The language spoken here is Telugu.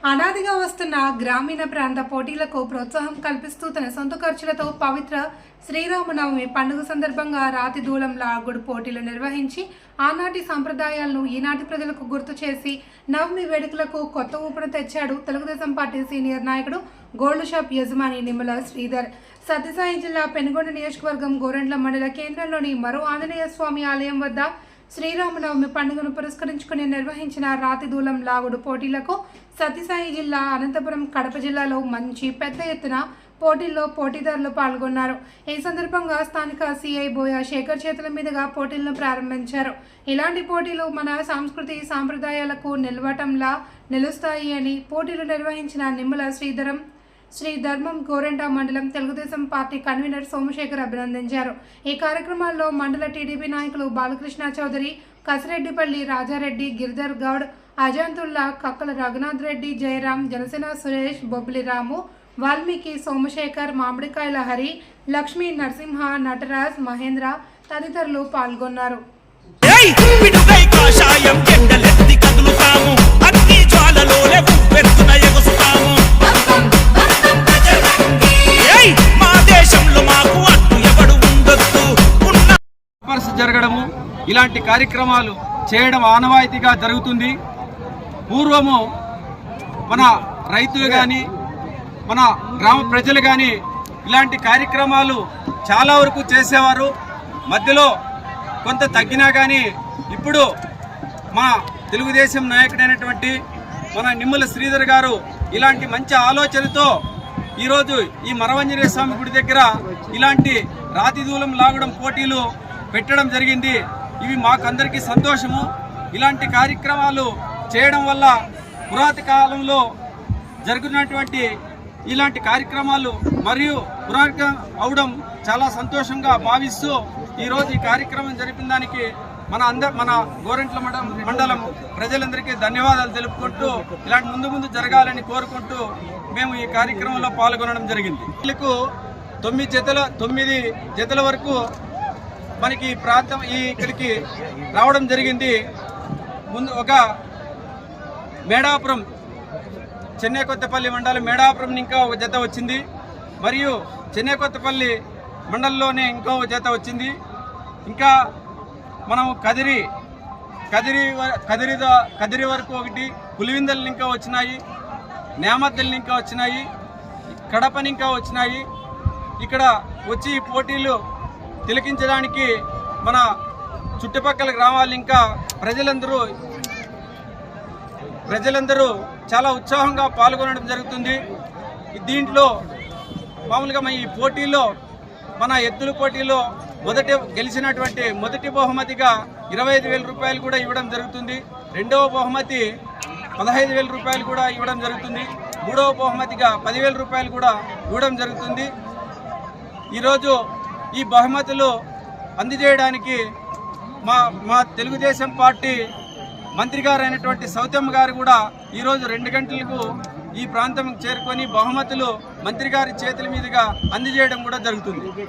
అనాదిగా వస్తున్న గ్రామీణ ప్రాంత పోటీలకు ప్రోత్సాహం కల్పిస్తూ తన సొంత ఖర్చులతో పవిత్ర శ్రీరామనవమి పండుగ సందర్భంగా రాతి దూలం లాగుడు పోటీలు నిర్వహించి ఆనాటి సాంప్రదాయాలను ఈనాటి ప్రజలకు గుర్తు చేసి నవమి వేడుకలకు కొత్త ఊపును తెచ్చాడు తెలుగుదేశం పార్టీ సీనియర్ నాయకుడు గోల్డ్ షాప్ యజమాని నిమ్మల శ్రీధర్. సత్యసాయి జిల్లా పెనుగొండ నియోజకవర్గం గోరెంట్ల మండల కేంద్రంలోని మరో ఆంజనేయ స్వామి ఆలయం వద్ద శ్రీరామనవమి పండుగను పురస్కరించుకుని నిర్వహించిన రాతి దూలం లాగుడు పోటీలకు సత్యసాయి జిల్లా, అనంతపురం, కడప జిల్లాలో మంచి పెద్ద ఎత్తున పోటీల్లో పోటీదారులు పాల్గొన్నారు. ఈ సందర్భంగా స్థానిక సిఐ బోయ శేఖర్ చేతుల మీదుగా పోటీలను ప్రారంభించారు. ఇలాంటి పోటీలు మన సంస్కృతి సాంప్రదాయాలకు నిలవటంలా నిలుస్తాయి అని పోటీలు నిర్వహించిన నిమ్మల శ్రీ ధర్మం గోరెంట మండలం తెలుగుదేశం పార్టీ కన్వీనర్ సోమశేఖర్ అభినందించారు. ఈ కార్యక్రమాల్లో మండల టీడీపీ నాయకులు బాలకృష్ణ చౌదరి, కసిరెడ్డిపల్లి రాజారెడ్డి, గిరిధర్ గౌడ్, అజంతుల్లా, కక్కల రఘునాథ్ రెడ్డి, జయరాం, జనసేన సురేష్, బొబ్బిలి రాము, వాల్మీకి, సోమశేఖర్, మామిడికాయల హరి, లక్ష్మీ, నరసింహ, నటరాజ్, మహేంద్ర తదితరులు పాల్గొన్నారు. జరగడము ఇలాంటి కార్యక్రమాలు చేయడం ఆనవాయితీగా జరుగుతుంది. పూర్వము మన రైతులు కానీ మన గ్రామ ప్రజలు కానీ ఇలాంటి కార్యక్రమాలు చాలా వరకు చేసేవారు. మధ్యలో కొంత తగ్గినా కానీ ఇప్పుడు మా తెలుగుదేశం నాయకుడైనటువంటి మన నిమ్మల శ్రీధర్ గారు ఇలాంటి మంచి ఆలోచనతో ఈరోజు ఈ మరవంజనేయ స్వామి గుడి దగ్గర ఇలాంటి రాతి దూలం లాగడం పోటీలు పెట్టడం జరిగింది. ఇవి మాకందరికీ సంతోషము. ఇలాంటి కార్యక్రమాలు చేయడం వల్ల పురాతన కాలంలో జరుగుతున్నటువంటి ఇలాంటి కార్యక్రమాలు మరియు పురాతన అవడం చాలా సంతోషంగా భావిస్తూ ఈరోజు ఈ కార్యక్రమం జరిపిన దానికి మన గోరెంట్ల మండలం ప్రజలందరికీ ధన్యవాదాలు తెలుపుకుంటూ ఇలాంటి ముందు జరగాలని కోరుకుంటూ మేము ఈ కార్యక్రమంలో పాల్గొనడం జరిగింది. వీళ్ళకు 9 జతల వరకు మనకి ప్రాంతం ఇక్కడికి రావడం జరిగింది. ముందు ఒక మేడాపురం, చెన్నై కొత్తపల్లి మండలం మేడాపురం ఇంకా ఒక జత వచ్చింది. మరియు చెన్నై కొత్తపల్లి మండలంలోనే ఇంకో జత వచ్చింది. ఇంకా మనం కదిరి వరకు ఒకటి, పులివిందలు ఇంకా వచ్చినాయి, నేమద్దలు ఇంకా వచ్చినాయి, కడపని ఇంకా వచ్చినాయి. ఇక్కడ వచ్చి పోటీలు తిలకించడానికి మన చుట్టుపక్కల గ్రామాలు ఇంకా ప్రజలందరూ చాలా ఉత్సాహంగా పాల్గొనడం జరుగుతుంది. దీంట్లో మామూలుగా ఈ పోటీలో మన ఎద్దుల పోటీలో గెలిచినటువంటి మొదటి బహుమతిగా 25,000 రూపాయలు కూడా ఇవ్వడం జరుగుతుంది. రెండవ బహుమతి 15,000 రూపాయలు కూడా ఇవ్వడం జరుగుతుంది. మూడవ బహుమతిగా 10,000 రూపాయలు కూడా ఇవ్వడం జరుగుతుంది. ఈరోజు ఈ బహుమతులు అందజేయడానికి మా తెలుగుదేశం పార్టీ మంత్రి గారు అయినటువంటి సౌతమ్మ గారు కూడా ఈరోజు 2 గంటలకు ఈ ప్రాంతం చేరుకొని బహుమతులు మంత్రి గారి చేతుల మీదుగా అందజేయడం కూడా జరుగుతుంది.